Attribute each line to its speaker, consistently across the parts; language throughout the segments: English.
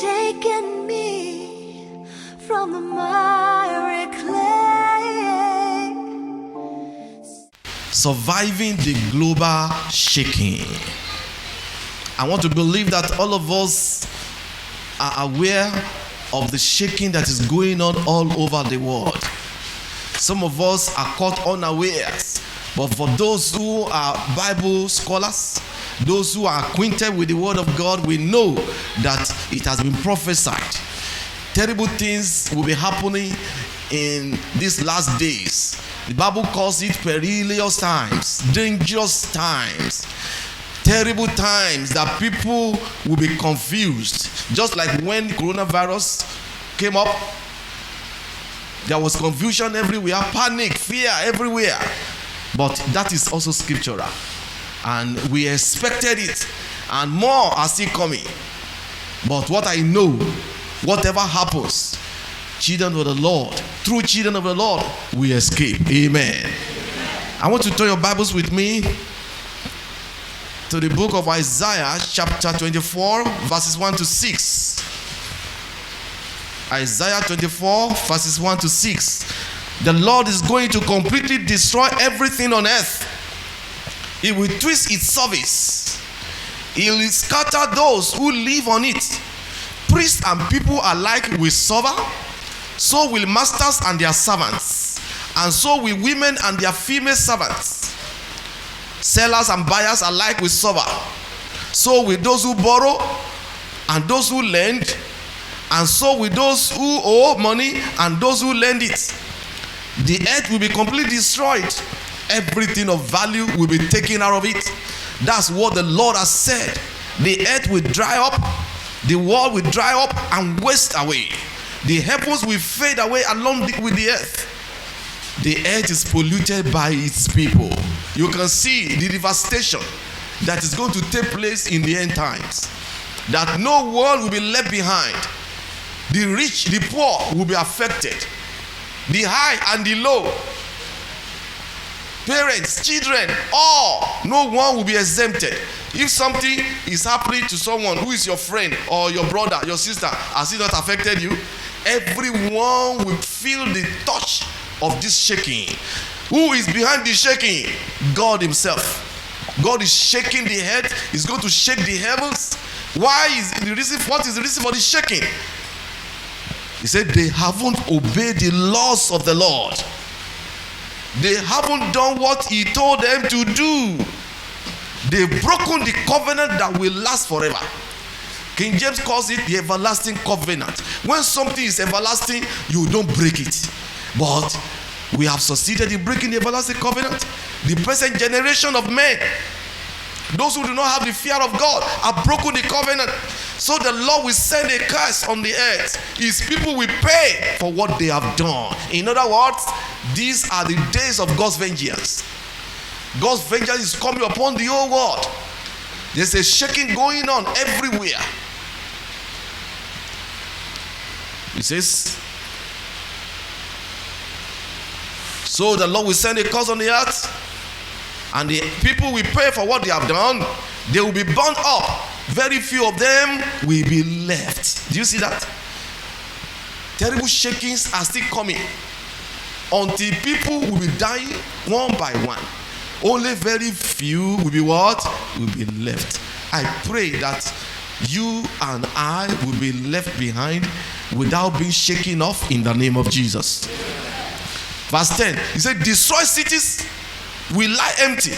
Speaker 1: shaken me from the miry clay.
Speaker 2: Surviving the global shaking. I want to believe that all of us are aware of the shaking that is going on all over the world. Some of us are caught unawares, but for those who are Bible scholars, those who are acquainted with the word of God, we know that it has been prophesied. Terrible things will be happening in these last days. The Bible calls it perilous times, dangerous times, terrible times that people will be confused. Just like when coronavirus came up, there was confusion everywhere, panic, fear everywhere. But that is also scriptural. And we expected it. And more are still coming. But what I know, whatever happens, children of the Lord, through children of the Lord, we escape. Amen. I want to turn your Bibles with me to the book of Isaiah, chapter 24, verses 1 to 6. Isaiah 24, verses 1 to 6. The Lord is going to completely destroy everything on earth. He will twist its surface. He will scatter those who live on it. Priests and people alike will suffer. So will masters and their servants. And so will women and their female servants. Sellers and buyers alike will suffer. So will those who borrow and those who lend. And so will those who owe money and those who lend it. The earth will be completely destroyed. Everything of value will be taken out of it. That's what the Lord has said. The earth will dry up. The world will dry up and waste away. The heavens will fade away along with the earth. The earth is polluted by its people. You can see the devastation that is going to take place in the end times. That no world will be left behind. The rich, the poor will be affected. The high and the low. Parents, children, all. No one will be exempted. If something is happening to someone who is your friend or your brother, your sister, has it not affected you? Everyone will feel the touch of this shaking. Who is behind the shaking? God himself. God is shaking the earth. He's going to shake the heavens. Why is the reason? What is the reason for the shaking? He said they haven't obeyed the laws of the Lord. They haven't done what he told them to do. They've broken the covenant that will last forever. King James calls it the everlasting covenant. When something is everlasting, you don't break it. But we have succeeded in breaking the everlasting covenant. The present generation of men, those who do not have the fear of God, have broken the covenant. So the Lord will send a curse on the earth. His people will pay for what they have done. In other words, these are the days of God's vengeance. God's vengeance is coming upon the whole world. There's a shaking going on everywhere. It says, so the Lord will send a curse on the earth, and the people will pay for what they have done. They will be burnt up. Very few of them will be left. Do you see that? Terrible shakings are still coming until people will be dying one by one. Only very few will be what? Will be left. I pray that you and I will be left behind without being shaken off in the name of Jesus. Verse 10, he said, destroy cities will lie empty.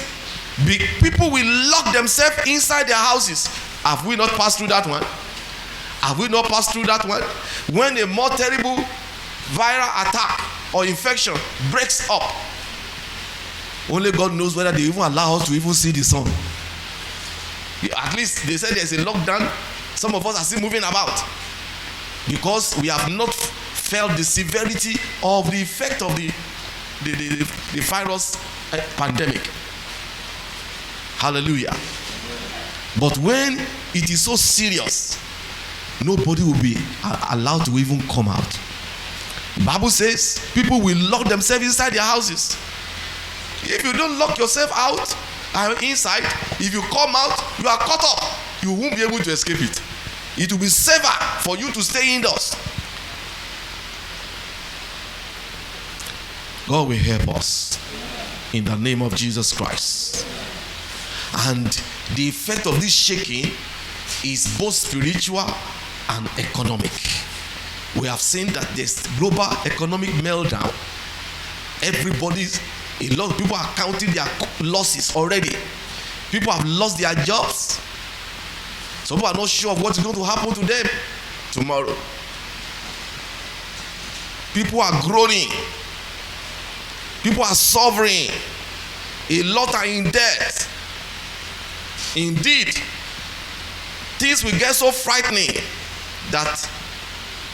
Speaker 2: People will lock themselves inside their houses. Have we not passed through that one? Have we not passed through that one? When a more terrible viral attack or infection breaks up, only God knows whether they even allow us to even see the sun. At least they said there's a lockdown. Some of us are still moving about because we have not felt the severity of the effect of the virus pandemic. Hallelujah. But when it is so serious, nobody will be allowed to even come out. The Bible says people will lock themselves inside their houses. If you don't lock yourself out inside, if you come out, you are caught up. You won't be able to escape it. It will be safer for you to stay indoors. God will help us in the name of Jesus Christ. And the effect of this shaking is both spiritual and economic. We have seen that there's global economic meltdown. A lot of people are counting their losses already. People have lost their jobs. Some people are not sure of what is going to happen to them tomorrow. People are groaning. People are suffering. A lot are in debt. Indeed, things will get so frightening that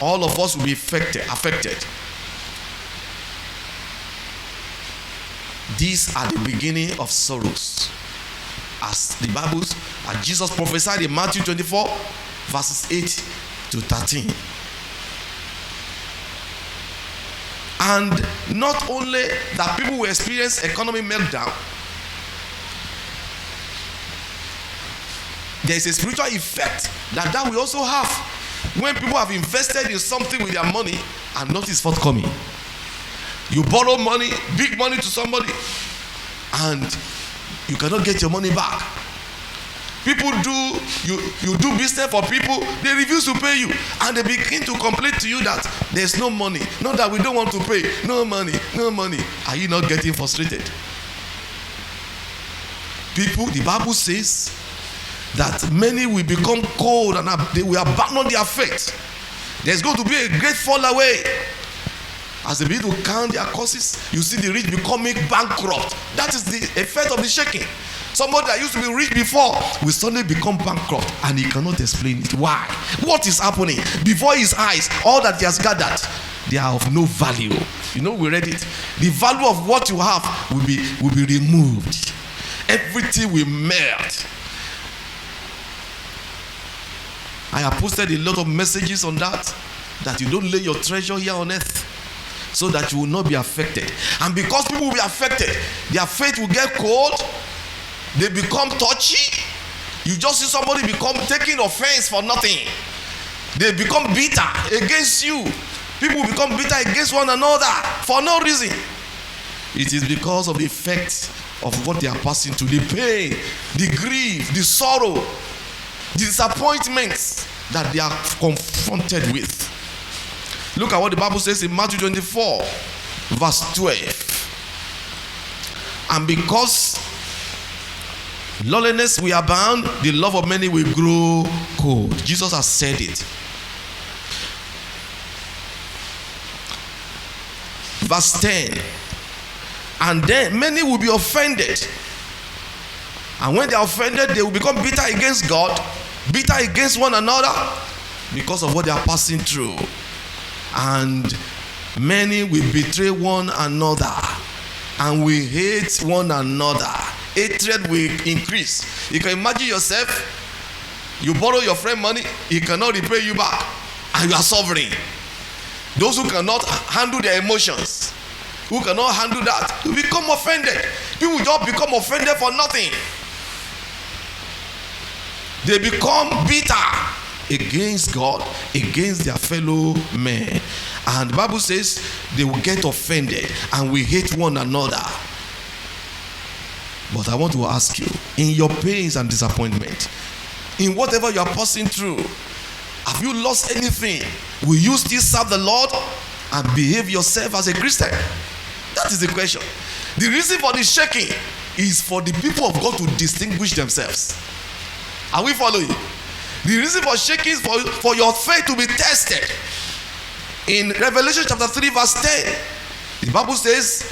Speaker 2: all of us will be affected. These are the beginning of sorrows. As the Bible, as Jesus prophesied in Matthew 24, verses 8 to 13. And not only that people will experience economic meltdown, there is a spiritual effect that will also have when people have invested in something with their money and not is forthcoming. You borrow money, big money to somebody, and you cannot get your money back. People you do business for people, they refuse to pay you, and they begin to complain to you that there's no money, not that we don't want to pay, no money. Are you not getting frustrated? People, the Bible says that many will become cold and they will abandon their faith. There's going to be a great fall away. As they begin to count their courses, you see the rich becoming bankrupt. That is the effect of the shaking. Somebody that used to be rich before will suddenly become bankrupt, and he cannot explain it. Why? What is happening? Before his eyes, all that he has gathered, they are of no value. You know, we read it. The value of what you have will be removed. Everything will melt. I have posted a lot of messages on that you don't lay your treasure here on earth, so that you will not be affected. And because people will be affected, their faith will get cold. They become touchy. You just see somebody taking offense for nothing. They become bitter against you. People become bitter against one another for no reason. It is because of the effect of what they are passing through, the pain, the grief, the sorrow, the disappointments that they are confronted with. Look at what the Bible says in Matthew 24, verse 12. And because lawlessness will abound, the love of many will grow cold. Jesus has said it. Verse 10. And then many will be offended. And when they are offended, they will become bitter against God, bitter against one another, because of what they are passing through. And many will betray one another and will hate one another. Hatred will increase. You can imagine yourself, you borrow your friend money, he cannot repay you back, and you are suffering. Those who cannot handle their emotions, who cannot handle that, will become offended. People just become offended for nothing. They become bitter against God, against their fellow men. And the Bible says they will get offended and will hate one another. But I want to ask you, in your pains and disappointment, in whatever you are passing through, have you lost anything? Will you still serve the Lord and behave yourself as a Christian? That is the question. The reason for the shaking is for the people of God to distinguish themselves. Are we following? The reason for shaking is for your faith to be tested. In Revelation chapter 3 verse 10, the Bible says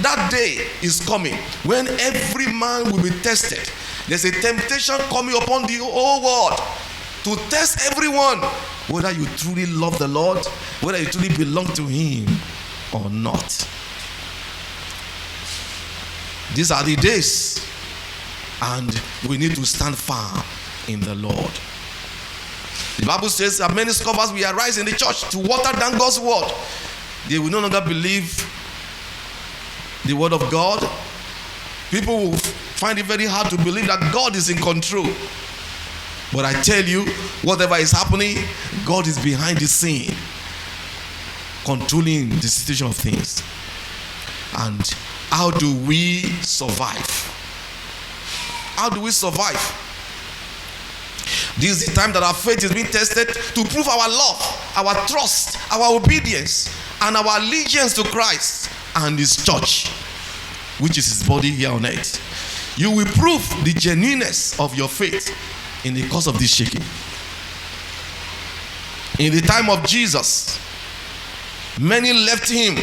Speaker 2: that day is coming when every man will be tested. There's a temptation coming upon the whole world to test everyone, whether you truly love the Lord, whether you truly belong to Him or not. These are the days, and we need to stand firm in the Lord. The Bible says that many scoffers will arise in the church to water down God's word. They will no longer believe the word of God. People will find it very hard to believe that God is in control. But I tell you, whatever is happening, God is behind the scene, controlling the situation of things. And how do we survive? How do we survive? This is the time that our faith is being tested to prove our love, our trust, our obedience, and our allegiance to Christ and his church, which is his body here on earth. You will prove the genuineness of your faith in the course of this shaking. In the time of Jesus, many left him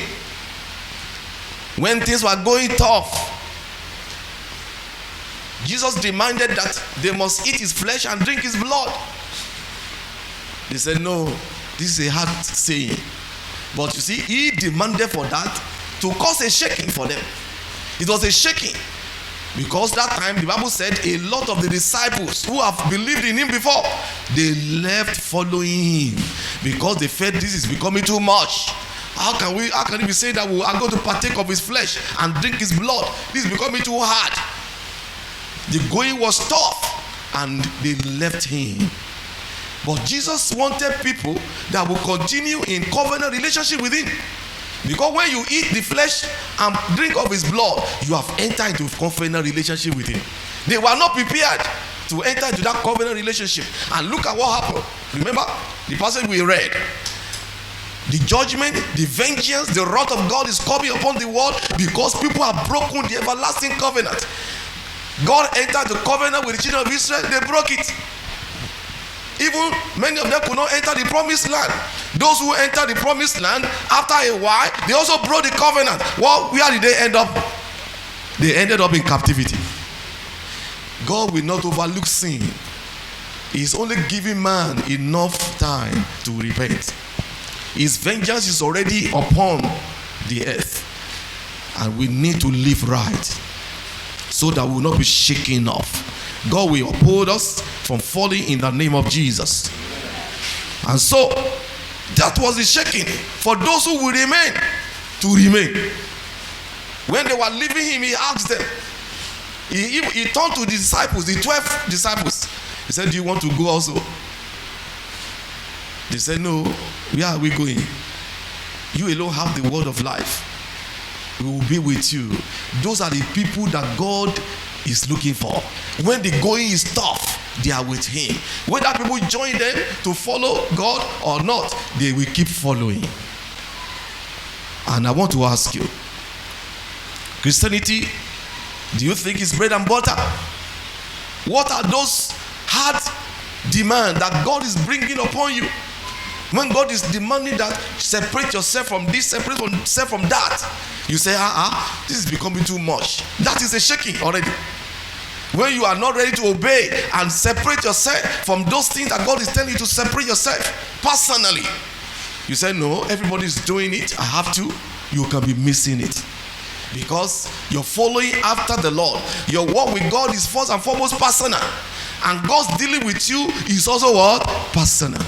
Speaker 2: when things were going tough. Jesus demanded that they must eat his flesh and drink his blood. They said, no, this is a hard saying. But you see, he demanded for that to cause a shaking for them. It was a shaking because that time the Bible said a lot of the disciples who have believed in him before, they left following him because they felt this is becoming too much. How can he be saying that we are going to partake of his flesh and drink his blood? This is becoming too hard. The going was tough and they left him. But Jesus wanted people that will continue in covenant relationship with him. Because when you eat the flesh and drink of his blood, you have entered into covenant relationship with him. They were not prepared to enter into that covenant relationship. And look at what happened. Remember the passage we read. The judgment, the vengeance, the wrath of God is coming upon the world because people have broken the everlasting covenant. God entered the covenant with the children of Israel, they broke it. Even many of them could not enter the promised land. Those who entered the promised land, after a while, they also broke the covenant. Well, where did they end up? They ended up in captivity. God will not overlook sin. He is only giving man enough time to repent. His vengeance is already upon the earth. And we need to live right so that we will not be shaken off. God will uphold us from falling in the name of Jesus. And so, that was the shaking for those who will remain, to remain. When they were leaving him, he asked them, he turned to the disciples, the 12 disciples. He said, do you want to go also? They said, no. Where are we going? You alone have the word of life. We will be with you. Those are the people that God is looking for. When the going is tough, they are with him. Whether people join them to follow God or not, they will keep following. And I want to ask you, Christianity, do you think it's bread and butter? What are those hard demands that God is bringing upon you? When God is demanding that separate yourself from this, separate yourself from that, you say, this is becoming too much. That is a shaking already. When you are not ready to obey and separate yourself from those things that God is telling you to separate yourself personally, you say, no, everybody is doing it, I have to. You can be missing it. Because you're following after the Lord. Your walk with God is first and foremost personal. And God's dealing with you is also what? Personal.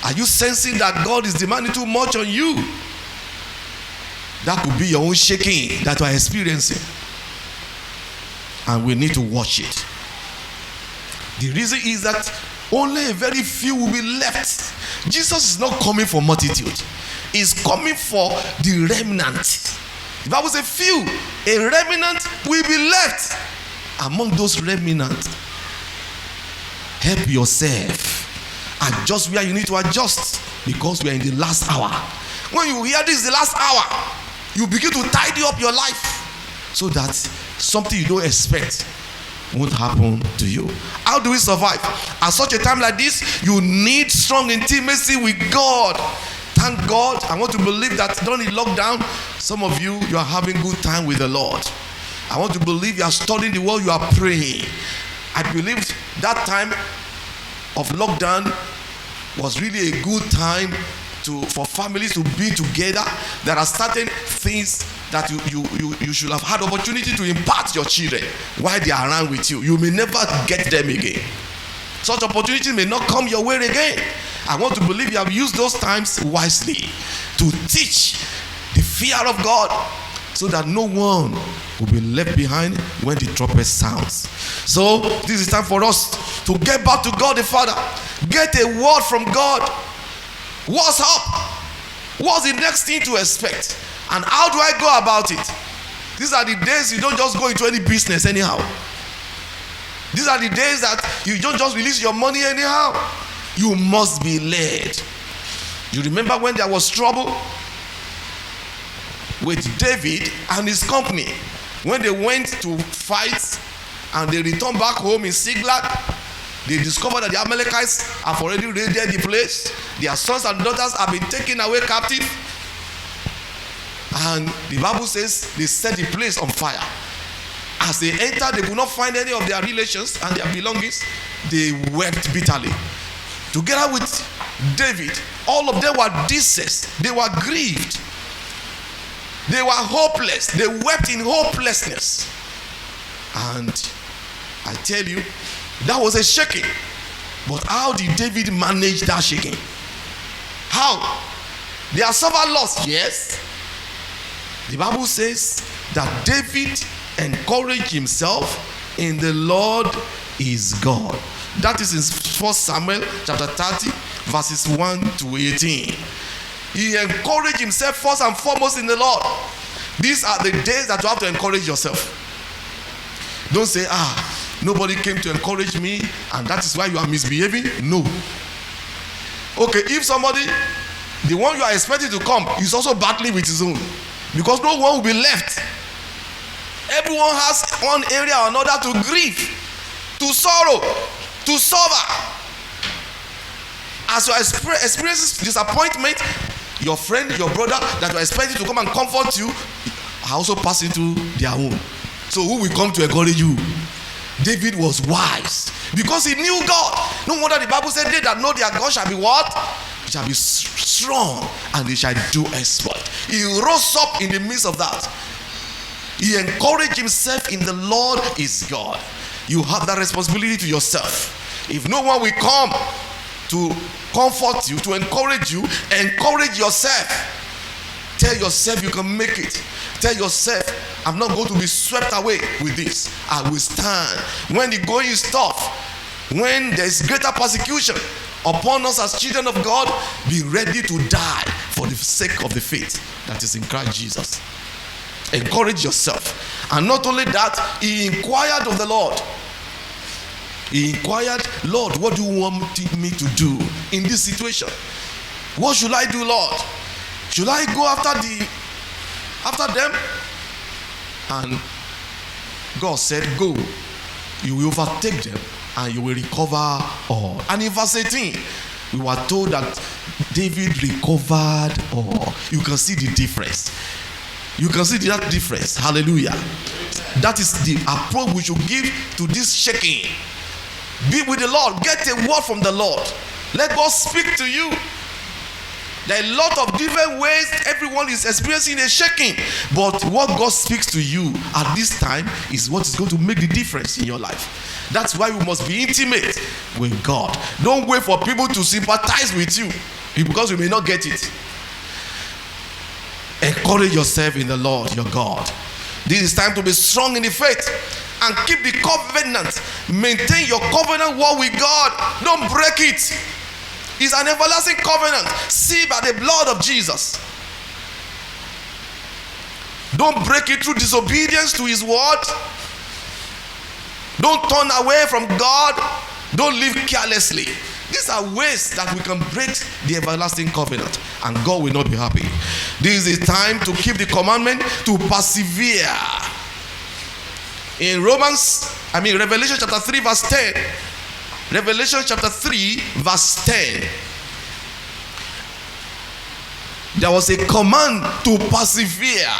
Speaker 2: Are you sensing that God is demanding too much on you? That could be your own shaking that you are experiencing. And we need to watch it. The reason is that only a very few will be left. Jesus is not coming for multitude. He's coming for the remnant. The Bible says few, a remnant will be left. Among those remnants, help yourself. Adjust where you need to adjust, because we are in the last hour. When you hear this is the last hour, you begin to tidy up your life so that something you don't expect won't happen to you. How do we survive? At such a time like this, you need strong intimacy with God. Thank God. I want to believe that during the lockdown, some of you are having good time with the Lord. I want to believe you are studying the word, you are praying. I believe that time of lockdown was really a good time for families to be together. There are certain things that you should have had opportunity to impart your children while they are around with you. You may never get them again. Such opportunity may not come your way again. I want to believe you have used those times wisely to teach the fear of God, so that no one will be left behind when the trumpet sounds. So this is time for us to get back to God the Father. Get a word from God. What's up? What's the next thing to expect? And how do I go about it? These are the days you don't just go into any business anyhow. These are the days that you don't just release your money anyhow. You must be led. You remember when there was trouble with David and his company, when they went to fight and they returned back home in Siglag, they discovered that the Amalekites have already raided the place. Their sons and daughters have been taken away captive. And the Bible says they set the place on fire. As they entered, they could not find any of their relations and their belongings. They wept bitterly. Together with David, all of them were distressed. They were grieved. They were hopeless. They wept in hopelessness. And I tell you, that was a shaking. But how did David manage that shaking? How? They have suffered loss, yes. The Bible says that David encouraged himself in the Lord is God. That is in 1 Samuel chapter 30, verses 1 to 18. He encouraged himself first and foremost in the Lord. These are the days that you have to encourage yourself. Don't say, nobody came to encourage me and that is why you are misbehaving. No. Okay, if somebody, the one you are expecting to come, is also battling with his own, because no one will be left. Everyone has one area or another to grieve, to sorrow, to suffer. As you experience disappointment, your friend, your brother that you are expecting to come and comfort you are also passing through their own. So who will come to encourage you? David was wise because he knew God. No wonder the Bible said, they that know their God shall be what? Shall be strong and they shall do exploit. He rose up in the midst of that. He encouraged himself in the Lord is God. You have that responsibility to yourself. If no one will come to comfort you, to encourage yourself. Tell yourself you can make it. Tell yourself, I'm not going to be swept away with this. I will stand. When the going is tough, when there is greater persecution upon us as children of God, be ready to die for the sake of the faith that is in Christ Jesus. Encourage yourself. And not only that, he inquired of the Lord. He inquired, Lord, what do you want me to do in this situation? What should I do, Lord? Should I go after them? And God said, go. You will overtake them and you will recover all. And in verse 18, we were told that David recovered all. You can see the difference. You can see that difference. Hallelujah. That is the approach we should give to this shaking. Be with the Lord. Get a word from the Lord. Let God speak to you. There are a lot of different ways everyone is experiencing a shaking. But what God speaks to you at this time is what is going to make the difference in your life. That's why we must be intimate with God. Don't wait for people to sympathize with you because you may not get it. Encourage yourself in the Lord your God. This is time to be strong in the faith and keep the covenant. Maintain your covenant word with God. Don't break it. It's an everlasting covenant. See by the blood of Jesus. Don't break it through disobedience to his word. Don't turn away from God. Don't live carelessly. These are ways that we can break the everlasting covenant and God will not be happy. This is time to keep the commandment, to persevere. In Revelation chapter 3 verse 10. Revelation chapter 3 verse 10. There was a command to persevere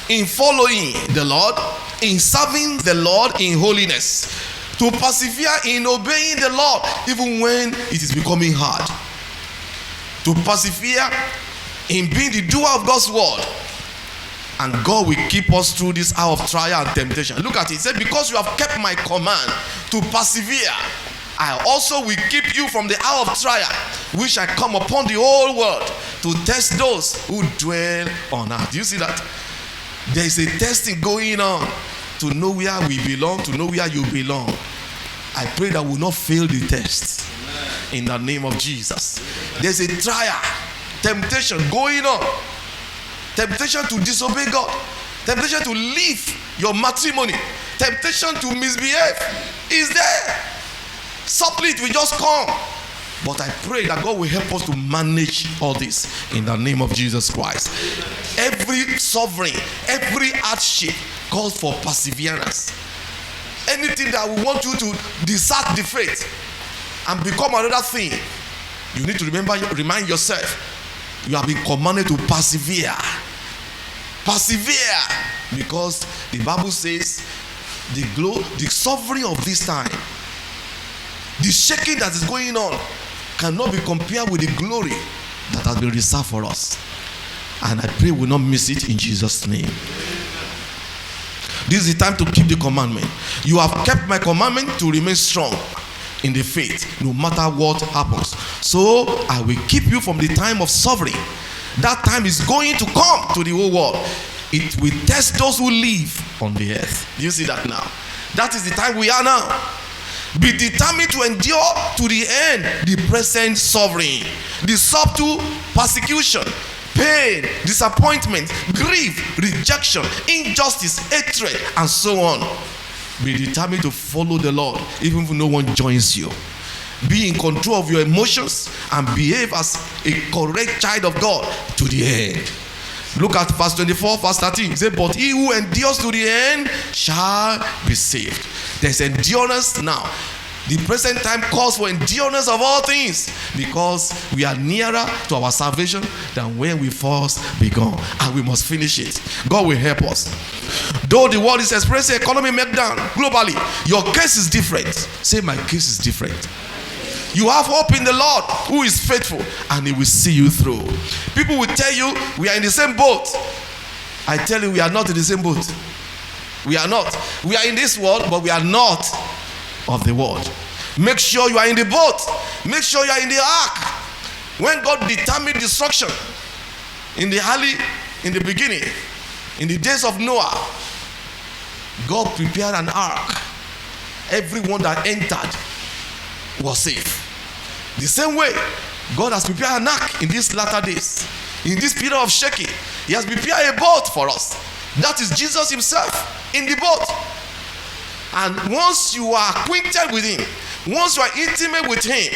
Speaker 2: in following the Lord, in serving the Lord in holiness. To persevere in obeying the Lord even when it is becoming hard. To persevere in being the doer of God's word. And God will keep us through this hour of trial and temptation. Look at it. He said, because you have kept my command to persevere, I also will keep you from the hour of trial, which shall come upon the whole world to test those who dwell on earth. Do you see that? There is a testing going on to know where we belong, to know where you belong. I pray that we will not fail the test. In the name of Jesus. There's a trial, temptation going on. Temptation to disobey God. Temptation to leave your matrimony. Temptation to misbehave is there. Subtly it will just come. But I pray that God will help us to manage all this in the name of Jesus Christ. Every suffering, every hardship calls for perseverance. Anything that will want you to desert the faith and become another thing, you need to remind yourself, you have been commanded to persevere. Persevere, because the Bible says the suffering of this time, the shaking that is going on, cannot be compared with the glory that has been reserved for us. And I pray we will not miss it in Jesus' name. This is the time to keep the commandment. You have kept my commandment to remain strong in the faith, no matter what happens. So I will keep you from the time of suffering. That time is going to come to the whole world. It will test those who live on the earth. Do you see that now? That is the time we are now. Be determined to endure to the end the present suffering, the subtle persecution, pain, disappointment, grief, rejection, injustice, hatred, and so on. Be determined to follow the Lord even if no one joins you. Be in control of your emotions and behave as a correct child of God to the end. Look at verse 24, verse 13. It says, but he who endures to the end shall be saved. There's endurance now. The present time calls for endurance of all things, because we are nearer to our salvation than when we first began, and we must finish it. God will help us. Though the world is experiencing economic meltdown globally, your case is different. Say, my case is different. You have hope in the Lord, who is faithful, and he will see you through. People will tell you we are in the same boat. I tell you, we are not in the same boat. We are not. We are in this world, but we are not of the world. Make sure you are in the boat. Make sure you are in the ark. When God determined destruction in the beginning, in the days of Noah, God prepared an ark. Everyone that entered was safe. The same way, God has prepared an ark in these latter days. In this period of shaking, he has prepared a boat for us. That is Jesus himself in the boat. And once you are acquainted with him, once you are intimate with him,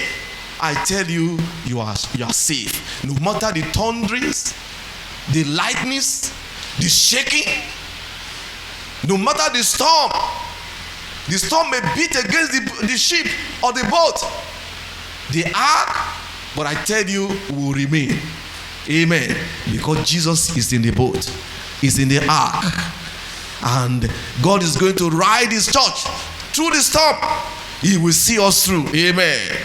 Speaker 2: I tell you, you are safe. No matter the thunderings, the lightnings, the shaking, no matter the storm may beat against the ship or the boat, the ark, but I tell you, will remain. Amen. Because Jesus is in the boat, is in the ark. And God is going to ride his church through the storm. He will see us through. Amen.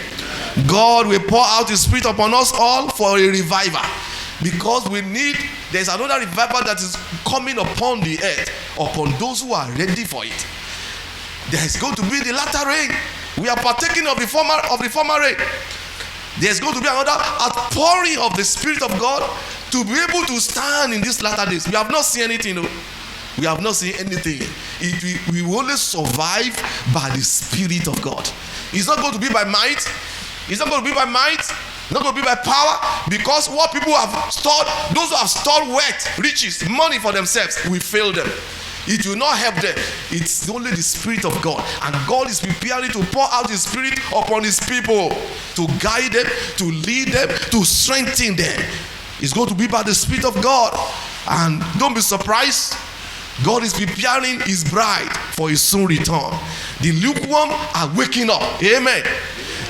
Speaker 2: God will pour out his spirit upon us all for a revival. Because there's another revival that is coming upon the earth, upon those who are ready for it. There is going to be the latter rain. We are partaking of the former rain. There's going to be another outpouring of the Spirit of God to be able to stand in these latter days. We have not seen anything. We have not seen anything. We will only survive by the Spirit of God. It's not going to be by might. It's not going to be by might. Not going to be by power. Because what people have stored, those who have stored wealth, riches, money for themselves, will fail them. It will not help them. It's only the Spirit of God. And God is preparing to pour out his Spirit upon his people, to guide them, to lead them, to strengthen them. It's going to be by the Spirit of God. And don't be surprised. God is preparing his bride for his soon return. The lukewarm are waking up. Amen.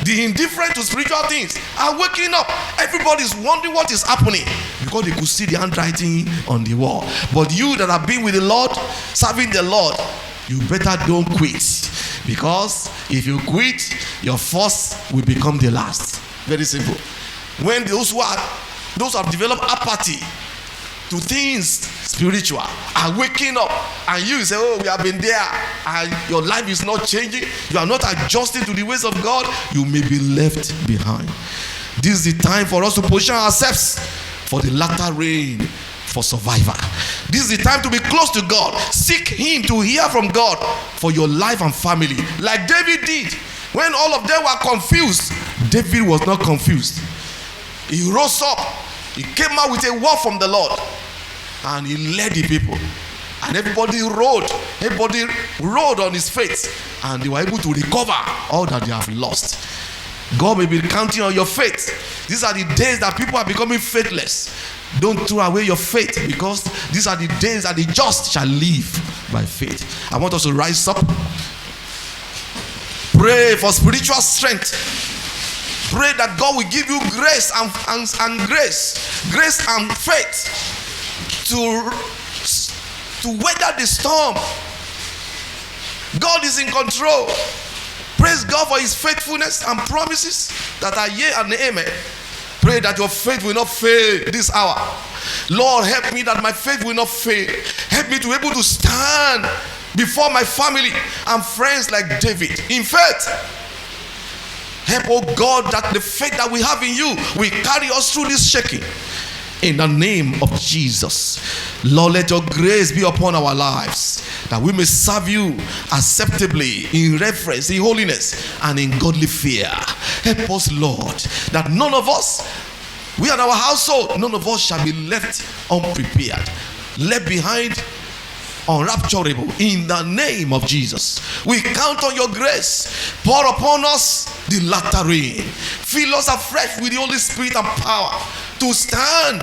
Speaker 2: The indifferent to spiritual things are waking up. Everybody is wondering what is happening, because they could see the handwriting on the wall. But you that have been with the Lord, serving the Lord, you better don't quit. Because if you quit, your first will become the last. Very simple. When those who have developed apathy to things spiritual are waking up, and you say, oh, we have been there, and your life is not changing, you are not adjusting to the ways of God, you may be left behind. This is the time for us to position ourselves for the latter rain, for survival. This is the time to be close to God. Seek him to hear from God for your life and family, like David did. When all of them were confused, David was not confused. He rose up. He came out with a word from the Lord. And he led the people. And everybody rode on his faith. And they were able to recover all that they have lost. God may be counting on your faith. These are the days that people are becoming faithless. Don't throw away your faith, because these are the days that the just shall live by faith. I want us to rise up. Pray for spiritual strength. Pray that God will give you grace and grace and faith to weather the storm. God is in control. Praise God for his faithfulness and promises that are yea and amen. Pray that your faith will not fail this hour. Lord, help me that my faith will not fail. Help me to be able to stand before my family and friends like David in faith. Help, oh God, that the faith that we have in you will carry us through this shaking. In the name of Jesus. Lord, let your grace be upon our lives, that we may serve you acceptably, in reverence, in holiness, and in godly fear. Help us, Lord, that none of us, we and our household, none of us shall be left unprepared, left behind unrapturable. In the name of Jesus, we count on your grace. Pour upon us the latter rain. Fill us afresh with the Holy Spirit and power to stand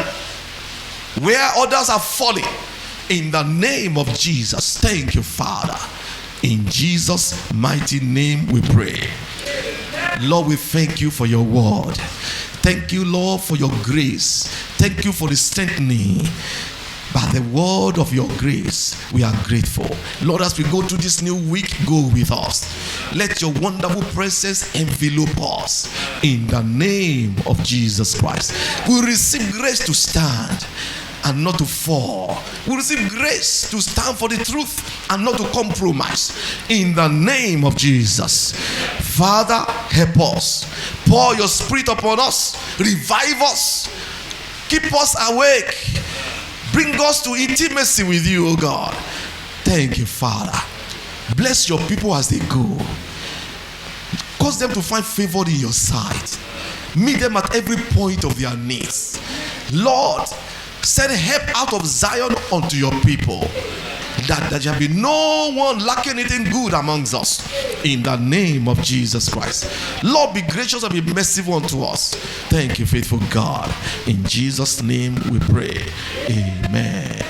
Speaker 2: where others are falling. In the name of Jesus. Thank you, Father. In Jesus' mighty name we pray. Lord, we thank you for your word. Thank you, Lord, for your grace. Thank you for the strengthening. By the word of your grace, we are grateful. Lord, as we go through this new week, go with us. Let your wonderful presence envelop us. In the name of Jesus Christ, we receive grace to stand and not to fall. We receive grace to stand for the truth and not to compromise. In the name of Jesus. Father, help us. Pour your spirit upon us. Revive us. Keep us awake. Bring us to intimacy with you, O God. Thank you, Father. Bless your people as they go. Cause them to find favor in your sight. Meet them at every point of their needs. Lord, send help out of Zion unto your people, that there shall be no one lacking anything good amongst us. In the name of Jesus Christ. Lord, be gracious and be merciful unto us. Thank you, faithful God. In Jesus' name we pray. Amen.